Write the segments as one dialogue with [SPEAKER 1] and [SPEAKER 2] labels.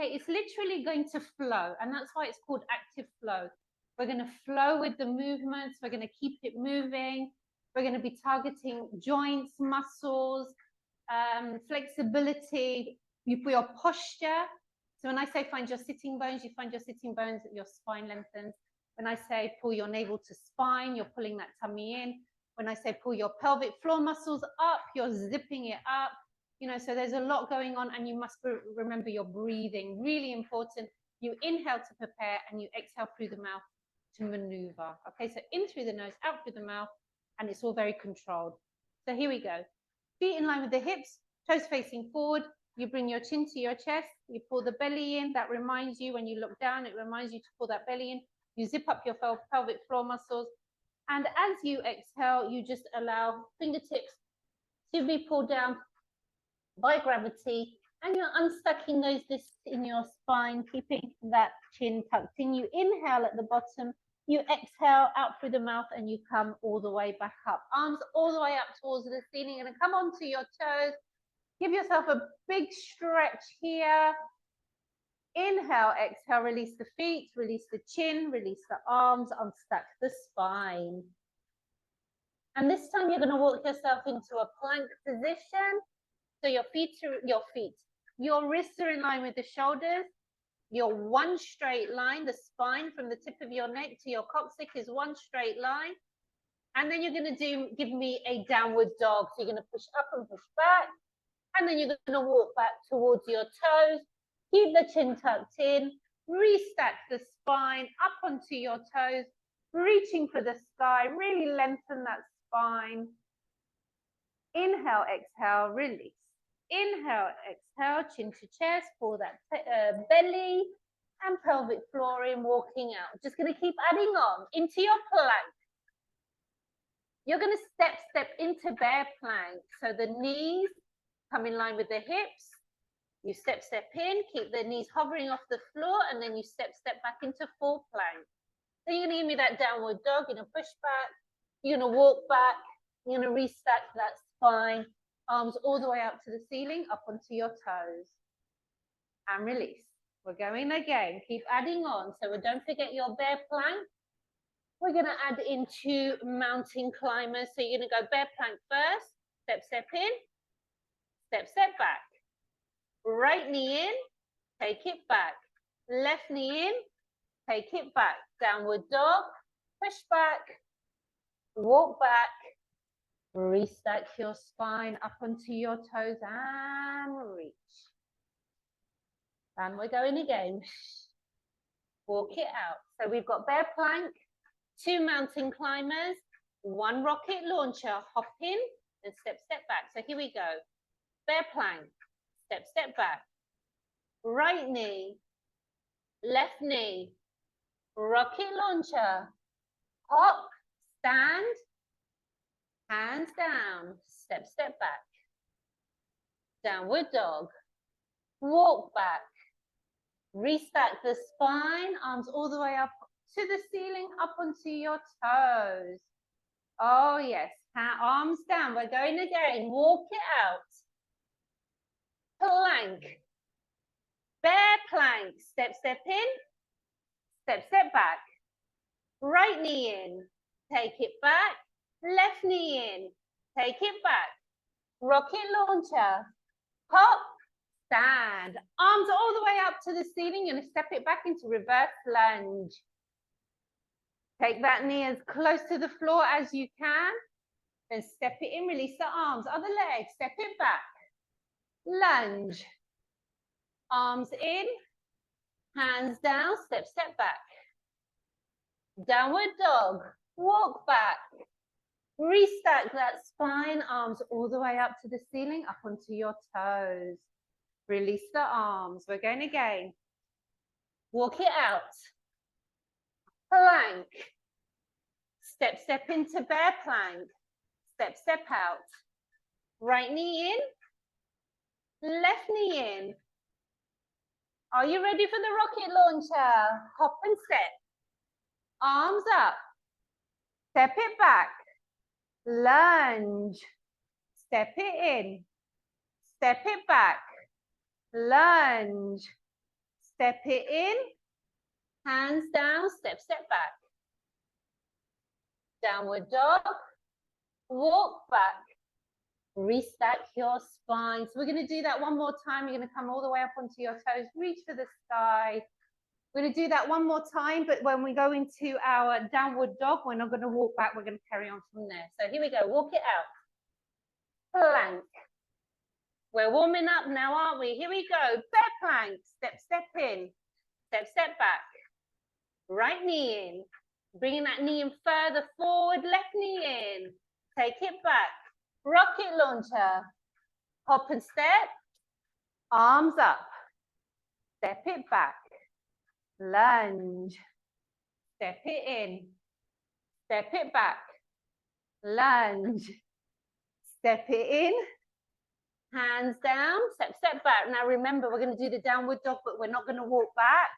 [SPEAKER 1] okay? It's literally going to flow, and that's why it's called active flow. We're going to flow with the movements. We're going to keep it moving. We're going to be targeting joints, muscles, flexibility, your posture. So when I say find your sitting bones, you find your sitting bones, your spine lengthens. When I say pull your navel to spine, you're pulling that tummy in. When I say pull your pelvic floor muscles up, you're zipping it up. You know, so there's a lot going on, and you must remember your breathing, really important. You inhale to prepare, and you exhale through the mouth to maneuver. Okay, so in through the nose, out through the mouth, and it's all very controlled. So here we go. Feet in line with the hips, toes facing forward. You bring your chin to your chest. You pull the belly in. That reminds you, when you look down, it reminds you to pull that belly in. You zip up your pelvic floor muscles. And as you exhale, you just allow fingertips to be pulled down by gravity, and you're unstucking those discs in your spine, keeping that chin tucked in. You inhale at the bottom, you exhale out through the mouth, and you come all the way back up. Arms all the way up towards the ceiling, and come onto your toes. Give yourself a big stretch here. Inhale, exhale, release the feet, release the chin, release the arms, unstuck the spine. And this time you're going to walk yourself into a plank position. So your wrists are in line with the shoulders. Your one straight line, the spine from the tip of your neck to your coccyx is one straight line. And then you're going to give me a downward dog. So you're going to push up and push back. And then you're going to walk back towards your toes. Keep the chin tucked in. Restack the spine up onto your toes. Reaching for the sky. Really lengthen that spine. Inhale, exhale, release. Inhale, exhale, chin to chest, pull that belly and pelvic floor in, walking out. Just going to keep adding on into your plank. You're going to step into bear plank. So the knees come in line with the hips. You step in, keep the knees hovering off the floor, and then you step back into full plank. So you're going to give me that downward dog. You're going to push back. You're going to walk back. You're going to restack that spine. Arms all the way up to the ceiling, up onto your toes. And release. We're going again. Keep adding on. So don't forget your bear plank. We're going to add in 2 mountain climbers. So you're going to go bear plank first. Step in. Step back. Right knee in. Take it back. Left knee in. Take it back. Downward dog. Push back. Walk back. Restack your spine up onto your toes and reach. And we're going again. Walk it out. So we've got bear plank, 2 mountain climbers, 1 rocket launcher. Hop in and step back. So here we go. Bear plank. Step back. Right knee. Left knee. Rocket launcher. Hop. Stand. Hands down, step back. Downward dog. Walk back. Restack the spine, arms all the way up to the ceiling, up onto your toes. Oh yes, arms down, we're going again. Walk it out. Plank. Bear plank, step in, step back. Right knee in, take it back. Left knee in, take it back. Rocket launcher, hop, stand. Arms all the way up to the ceiling. You're going to step it back into reverse lunge. Take that knee as close to the floor as you can. Then step it in, release the arms, other leg, step it back. Lunge. Arms in, hands down, step back. Downward dog, walk back. Restack that spine, arms all the way up to the ceiling, up onto your toes. Release the arms. We're going again. Walk it out. Plank. Step into bear plank. Step out. Right knee in. Left knee in. Are you ready for the rocket launcher? Hop and step. Arms up. Step it back. Lunge. Step it in. Step it back. Lunge. step it in, hands down, step, step back. Downward dog, walk back, restack your spine. So we're going to do that one more time. You're going to come all the way up onto your toes, reach for the sky. We're going to do that one more time, but when we go into our downward dog, we're not going to walk back. We're going to carry on from there. So here we go. Walk it out. Plank. We're warming up now, aren't we? Here we go. Bear plank. Step, step in. Step, step back. Right knee in. Bringing that knee in further forward. Left knee in. Take it back. Rocket launcher. Hop and step. Arms up. Step it back. Lunge. Step it in. Step it back. Lunge. Step it in. Hands down. Step, step back. Now remember, we're going to do the downward dog, but we're not going to walk back.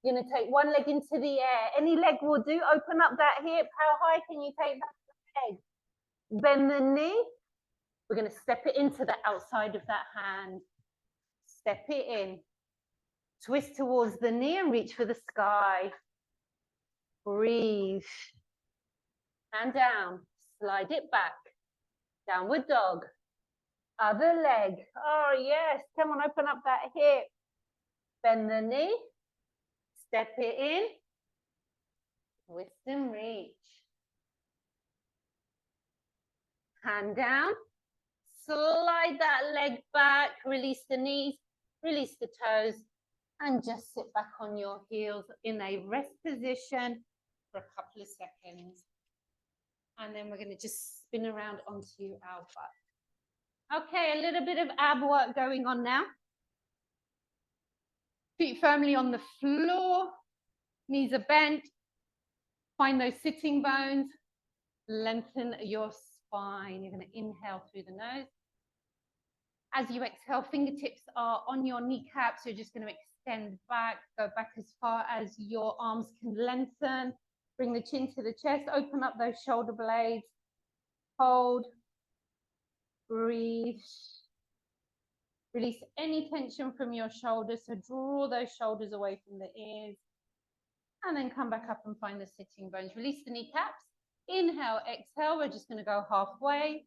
[SPEAKER 1] You're going to take one leg into the air. Any leg will do. Open up that hip. How high can you take that leg? Bend the knee. We're going to step it into the outside of that hand. Step it in. Twist towards the knee and reach for the sky. Breathe. And down. Slide it back. Downward dog. Other leg. Oh, yes. Come on, open up that hip. Bend the knee. Step it in. Twist and reach. Hand down. Slide that leg back. Release the knees. Release the toes. And just sit back on your heels in a rest position for a couple of seconds. And then we're going to just spin around onto our butt. Okay, a little bit of ab work going on now. Feet firmly on the floor. Knees are bent. Find those sitting bones. Lengthen your spine. You're going to inhale through the nose. As you exhale, fingertips are on your kneecaps. You're just going to extend back, go back as far as your arms can lengthen. Bring the chin to the chest, open up those shoulder blades. Hold, breathe. Release any tension from your shoulders, so draw those shoulders away from the ears. And then come back up and find the sitting bones. Release the kneecaps. Inhale, exhale. We're just going to go halfway.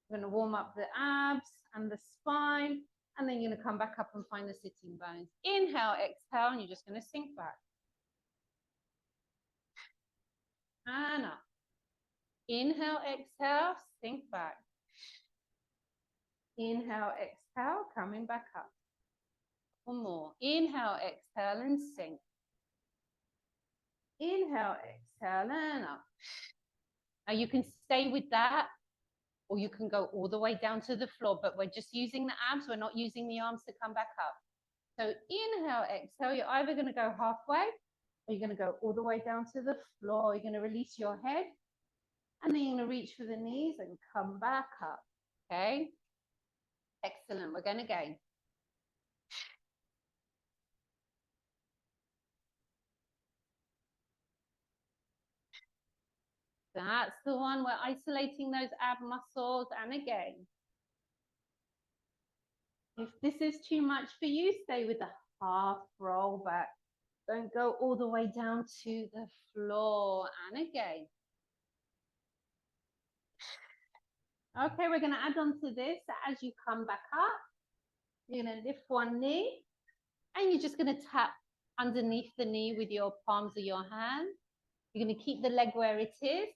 [SPEAKER 1] We're going to warm up the abs and the spine. And then you're going to come back up and find the sitting bones. Inhale, exhale, and you're just going to sink back. And up. Inhale, exhale, sink back. Inhale, exhale, coming back up. One more. Inhale, exhale, and sink. Inhale, exhale, and up. Now you can stay with that, or you can go all the way down to the floor, but we're just using the abs. We're not using the arms to come back up. So inhale, exhale. You're either going to go halfway, or you're going to go all the way down to the floor. You're going to release your head, and then you're going to reach for the knees and come back up. Okay? Excellent. We're going again. That's the one. We're isolating those ab muscles. And again. If this is too much for you, stay with the half roll back. Don't go all the way down to the floor. And again. Okay, we're going to add on to this. As you come back up, you're going to lift one knee. And you're just going to tap underneath the knee with your palms of your hands. You're going to keep the leg where it is.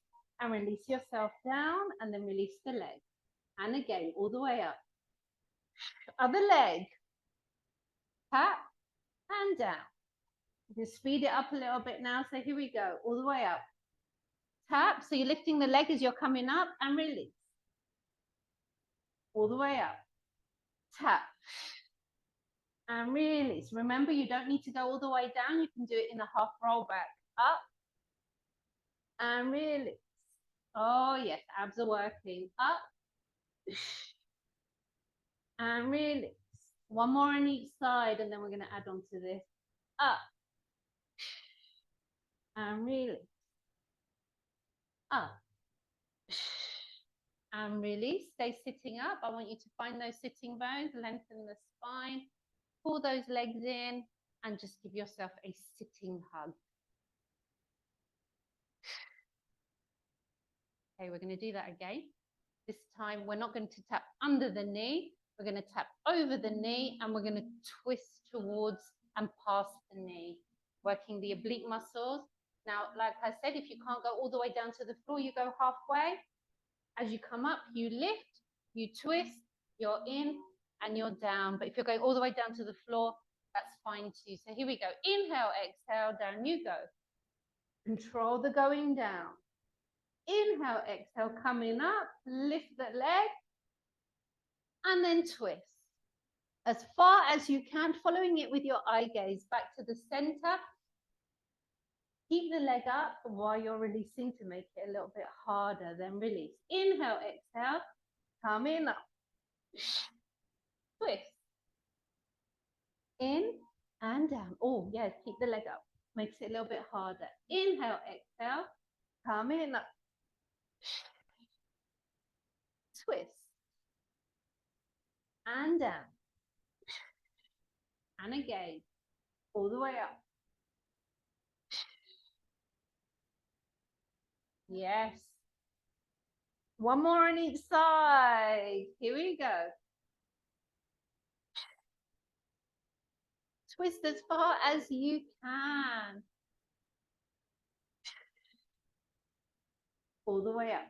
[SPEAKER 1] And release yourself down. And then release the leg. And again, all the way up. Other leg. Tap and down. Just speed it up a little bit now. So here we go. All the way up. Tap. So you're lifting the leg as you're coming up and release. All the way up. Tap. And release. Remember, you don't need to go all the way down. You can do it in a half roll back. Up. And release. Oh, yes. Abs are working. Up. And release. One more on each side, and then we're going to add on to this. Up. And release. Up. And release. Stay sitting up. I want you to find those sitting bones, lengthen the spine, pull those legs in, and just give yourself a sitting hug. Okay, we're going to do that again. This time we're not going to tap under the knee. We're going to tap over the knee and we're going to twist towards and past the knee, working the oblique muscles. Now, like I said, if you can't go all the way down to the floor, you go halfway. As you come up, you lift, you twist, you're in and you're down. But if you're going all the way down to the floor, that's fine too. So here we go. Inhale, exhale, down you go. Control the going down. Inhale, exhale, coming up, lift the leg, and then twist. As far as you can, following it with your eye gaze back to the center. Keep the leg up while you're releasing to make it a little bit harder, then release. Inhale, exhale, coming up. Twist. In and down. Oh, yes, keep the leg up. Makes it a little bit harder. Inhale, exhale, coming up. Twist. And down. And again, all the way up. Yes. One more on each side. Here we go. Twist as far as you can. All the way up.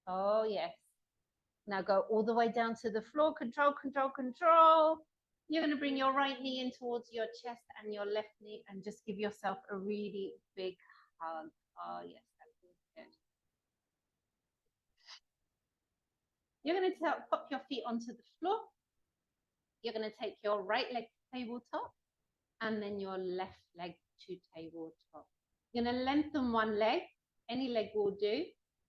[SPEAKER 1] Oh, yes. Now go all the way down to the floor. Control, control, control. You're going to bring your right knee in towards your chest and your left knee and just give yourself a really big hug. Oh, yes, that's good. You're going to pop your feet onto the floor. You're going to take your right leg to tabletop and then your left leg to tabletop. You're going to lengthen one leg. Any leg will do.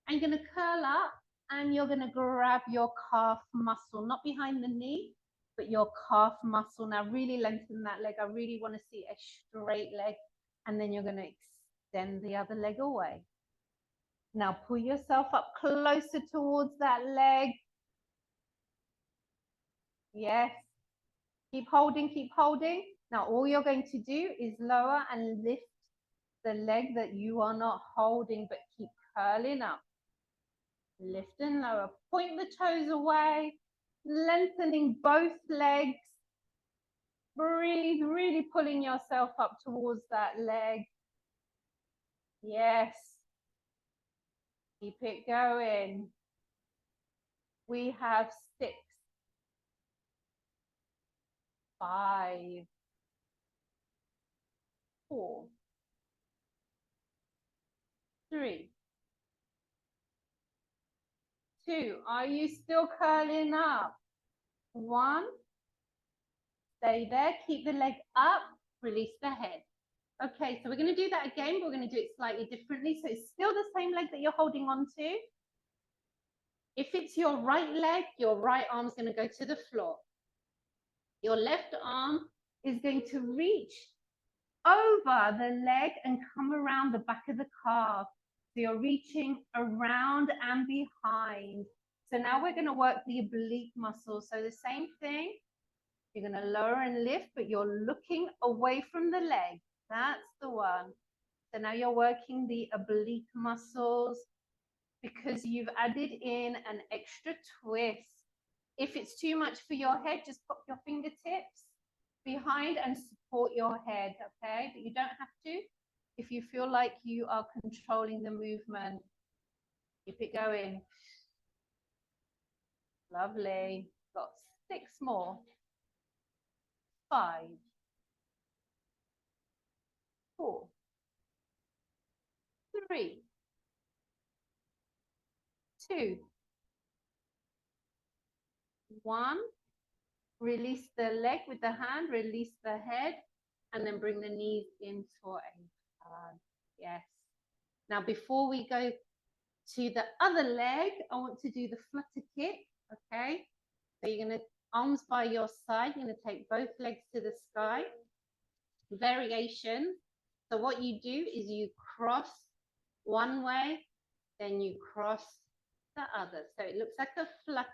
[SPEAKER 1] And you're going to curl up and you're going to grab your calf muscle, not behind the knee, but your calf muscle. Now really lengthen that leg. I really want to see a straight leg. And then you're going to extend the other leg away. Now pull yourself up closer towards that leg. Yes. Keep holding, keep holding. Now all you're going to do is lower and lift the leg that you are not holding, but keep curling up. Lift and lower. Point the toes away. Lengthening both legs. Breathe, really pulling yourself up towards that leg. Yes. Keep it going. We have 6, 5, 4, 3, 2. Are you still curling up? 1. Stay there. Keep the leg up. Release the head. Okay, so we're going to do that again, but we're going to do it slightly differently. So it's still the same leg that you're holding on to. If it's your right leg, your right arm is going to go to the floor. Your left arm is going to reach over the leg and come around the back of the calf. So you're reaching around and behind. So now we're going to work the oblique muscle. So the same thing. You're going to lower and lift, but you're looking away from the leg. That's the one. So now you're working the oblique muscles because you've added in an extra twist. If it's too much for your head, just pop your fingertips behind and support your head, okay? But you don't have to if you feel like you are controlling the movement. Keep it going. Lovely. Got 6 more. 5, 4, 3, 2, 1. Release the leg with the hand, release the head, and then bring the knees in for a hug. Yes. Now, before we go to the other leg, I want to do the flutter kick, okay? So you're going to, arms by your side, you're going to take both legs to the sky. Variation. So what you do is you cross one way, then you cross the other. So it looks like a flutter.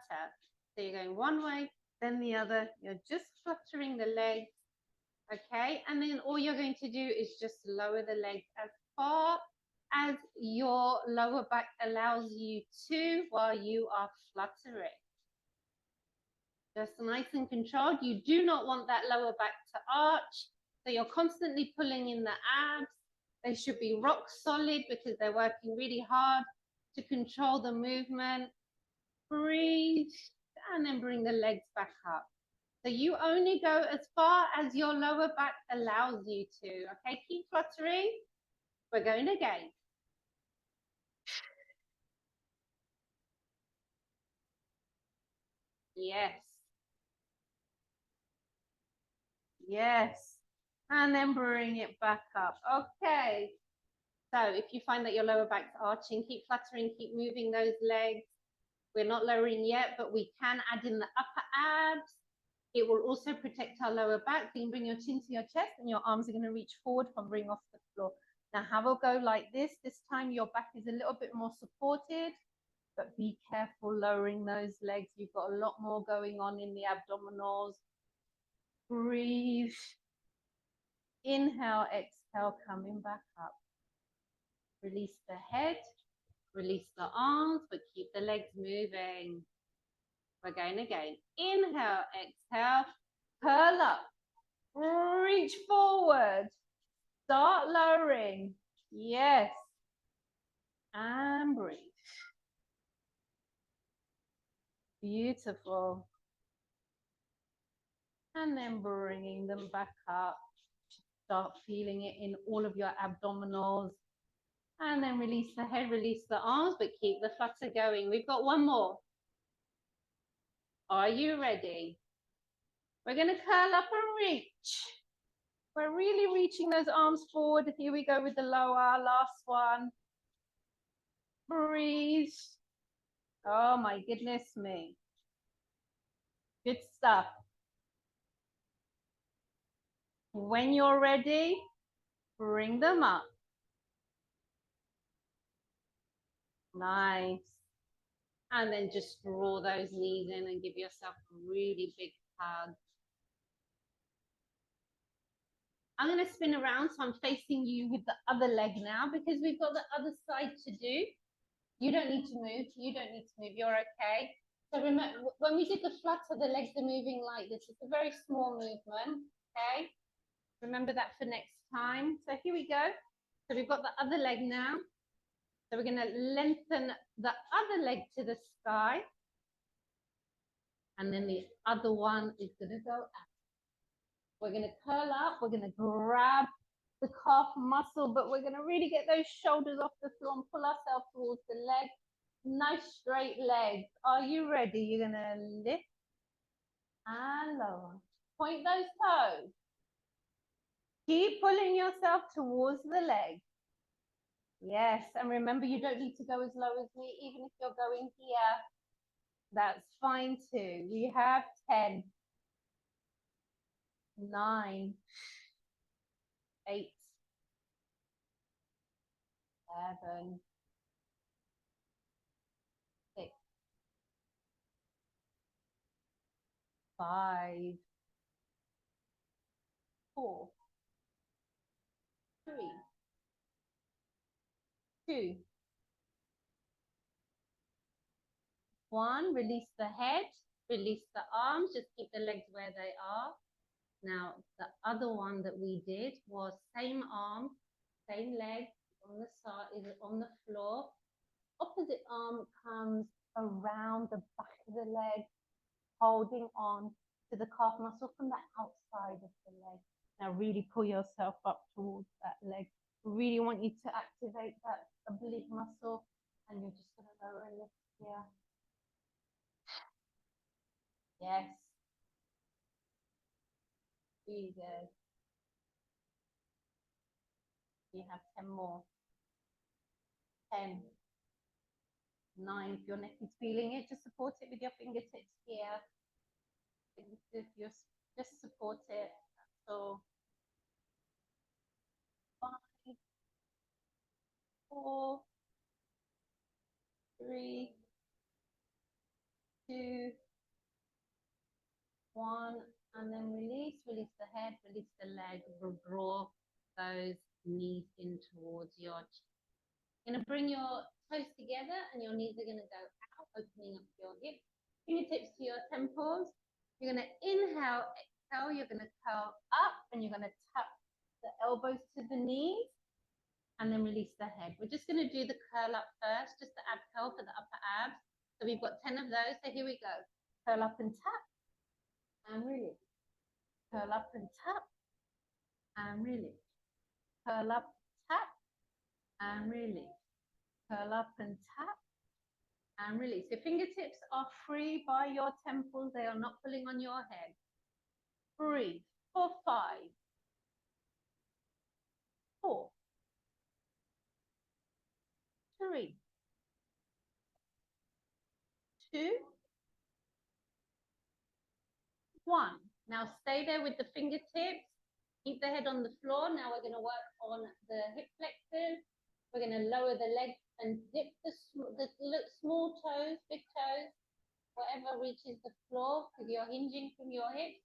[SPEAKER 1] So you're going one way, then the other. You're just fluttering the legs, okay? And then all you're going to do is just lower the legs as far as your lower back allows you to while you are fluttering. Just nice and controlled. You do not want that lower back to arch. So you're constantly pulling in the abs. They should be rock solid because they're working really hard to control the movement. Breathe and then bring the legs back up. So you only go as far as your lower back allows you to. Okay, keep fluttering. We're going again. Yes. Yes. And then bring it back up. Okay. So if you find that your lower back's arching, keep fluttering, keep moving those legs. We're not lowering yet, but we can add in the upper abs. It will also protect our lower back. You can bring your chin to your chest and your arms are going to reach forward, hovering off the floor. Now have a go like this. This time your back is a little bit more supported, but be careful lowering those legs. You've got a lot more going on in the abdominals. Breathe. Inhale, exhale, coming back up. Release the head, release the arms, but keep the legs moving. We're going again. Inhale, exhale, curl up, reach forward, start lowering. Yes. And breathe. Beautiful. And then bringing them back up. Start feeling it in all of your abdominals. And then release the head, release the arms, but keep the flutter going. We've got one more. Are you ready? We're going to curl up and reach. We're really reaching those arms forward. Here we go with the lower, last one. Breathe. Oh my goodness me. Good stuff. When you're ready, bring them up. Nice. And then just draw those knees in and give yourself a really big hug. I'm going to spin around, so I'm facing you with the other leg now because we've got the other side to do. You don't need to move. You don't need to move. You're okay. So remember, when we did the flutter, the legs are moving like this. It's a very small movement, okay? Remember that for next time. So here we go. So we've got the other leg now. So we're going to lengthen the other leg to the sky. And then the other one is going to go out. We're going to curl up. We're going to grab the calf muscle, but we're going to really get those shoulders off the floor and pull ourselves towards the leg. Nice straight legs. Are you ready? You're going to lift and lower. Point those toes. Keep pulling yourself towards the leg. Yes, and remember, you don't need to go as low as me, even if you're going here. That's fine too. We have 10, 9, 8, 7, 6, 5, 4, 3, 2, 1. Release the head, release the arms, just keep the legs where they are. Now, the other one that we did was same arm, same leg on the side, is on the floor. Opposite arm comes around the back of the leg, holding on to the calf muscle from the outside of the leg. Now really pull yourself up towards that leg. Really want you to activate that oblique muscle, and you're just going to lower and lift here. Yes. Really good. You have 10 more. 10, 9. If your neck is feeling it, just support it with your fingertips here. Just support it. So 5, 4, 3, 2, head, release the leg, draw those knees in towards your chest. You're going to bring your toes together and your knees are going to go out, opening up your hips. Fingertips to your temples. You're going to inhale, exhale. You're going to curl up and you're going to tap the elbows to the knees and then release the head. We're just going to do the curl up first, just the ab curl for the upper abs. So we've got 10 of those. So here we go. Curl up and tap and release. Curl up and tap and release. Curl up, tap and release. Curl up and tap and release. Your fingertips are free by your temples. They are not pulling on your head. Breathe for 5, 4, 3, 2, 1. Now stay there with the fingertips. Keep the head on the floor. Now we're going to work on the hip flexors. We're going to lower the legs and dip the small toes, big toes, whatever reaches the floor, because you're hinging from your hips.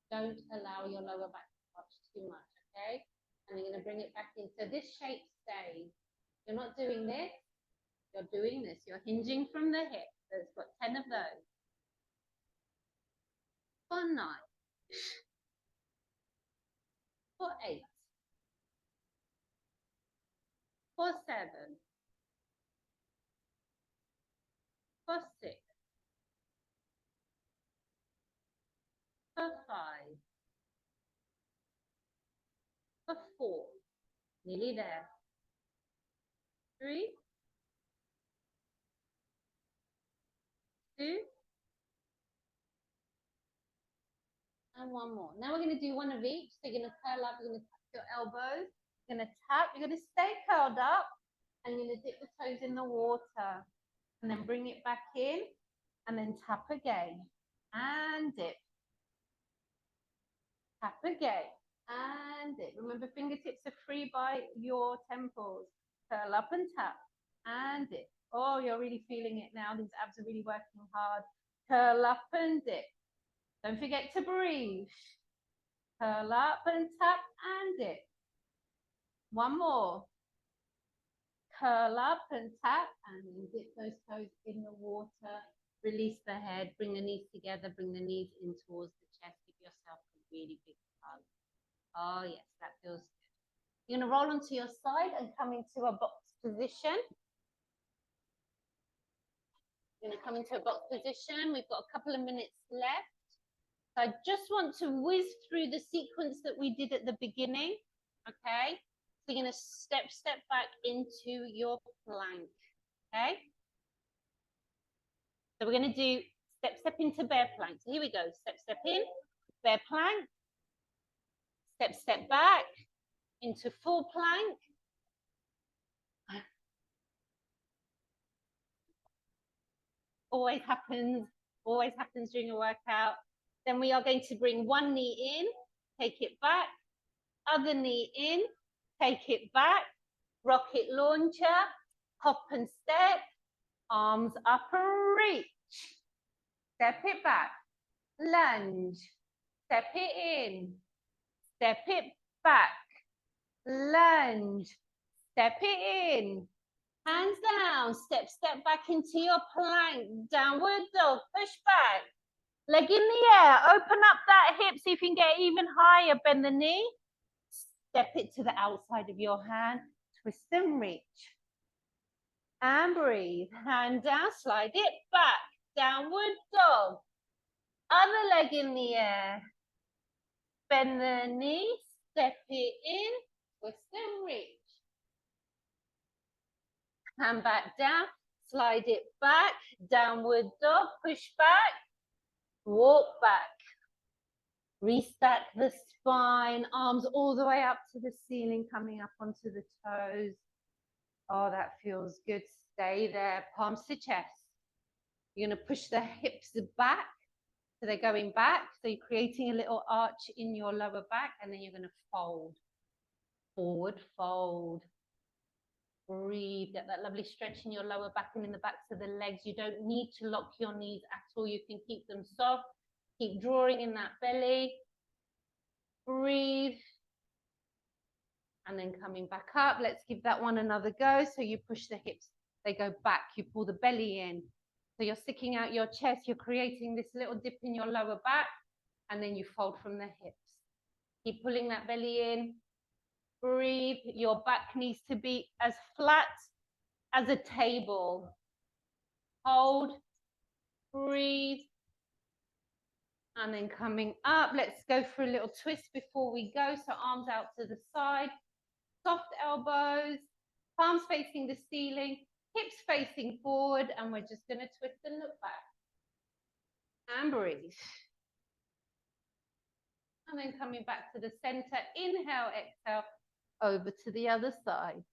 [SPEAKER 1] Don't allow your lower back to touch too much, okay? And you're going to bring it back in. So this shape stays. You're not doing this. You're doing this. You're hinging from the hip. So it's got 10 of those. For 9. For 8. For 7. For 6. For 5. For 4. Nearly there. 3. 2. And 1 more. Now we're going to do one of each. So you're going to curl up, you're going to tap your elbows, you're going to tap, you're going to stay curled up, and you're going to dip the toes in the water. And then bring it back in, and then tap again. And dip. Tap again. And dip. Remember, fingertips are free by your temples. Curl up and tap. And dip. Oh, you're really feeling it now. These abs are really working hard. Curl up and dip. Don't forget to breathe. Curl up and tap and dip. 1 more. Curl up and tap and then dip those toes in the water. Release the head. Bring the knees together. Bring the knees in towards the chest. Give yourself a really big hug. Oh, yes, that feels good. You're going to roll onto your side and come into a box position. You're going to come into a box position. We've got a couple of minutes left. So I just want to whiz through the sequence that we did at the beginning, okay? So you're going to step back into your plank, okay? So we're going to do step into bear plank. So here we go. Step in, bear plank. Step back into full plank. Always happens during a workout. Then we are going to bring one knee in, take it back, other knee in, take it back, rocket launcher, hop and step, arms up and reach. Step it back, lunge, step it in, step it back, lunge, step it in, hands down, step back into your plank, downward dog, push back. Leg in the air, open up that hip so you can get even higher, bend the knee. Step it to the outside of your hand, twist and reach. And breathe, hand down, slide it back, downward dog. Other leg in the air. Bend the knee, step it in, twist and reach. Hand back down, slide it back, downward dog, push back. Walk back. Restack the spine, arms all the way up to the ceiling, coming up onto the toes. Oh, that feels good. Stay there, palms to chest. You're going to push the hips back, so they're going back. So you're creating a little arch in your lower back, and then you're going to fold. Forward fold. Breathe, get that lovely stretch in your lower back and in the backs of the legs. You don't need to lock your knees at all. You can keep them soft. Keep drawing in that belly. breathe. And then coming back up, let's give that one another go. So you push the hips, they go back, you pull the belly in. So you're sticking out your chest, you're creating this little dip in your lower back, and then you fold from the hips. Keep pulling that belly in, breathe. Your back needs to be as flat as a table. Hold, breathe, and then coming up. Let's go for a little twist before we go. So arms out to the side, soft elbows, palms facing the ceiling, hips facing forward, and we're just going to twist and look back. And breathe. And then coming back to the center, inhale, exhale, over to the other side.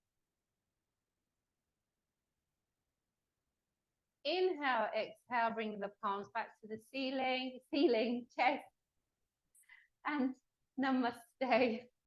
[SPEAKER 1] Inhale, exhale, bring the palms back to the ceiling, chest, and namaste.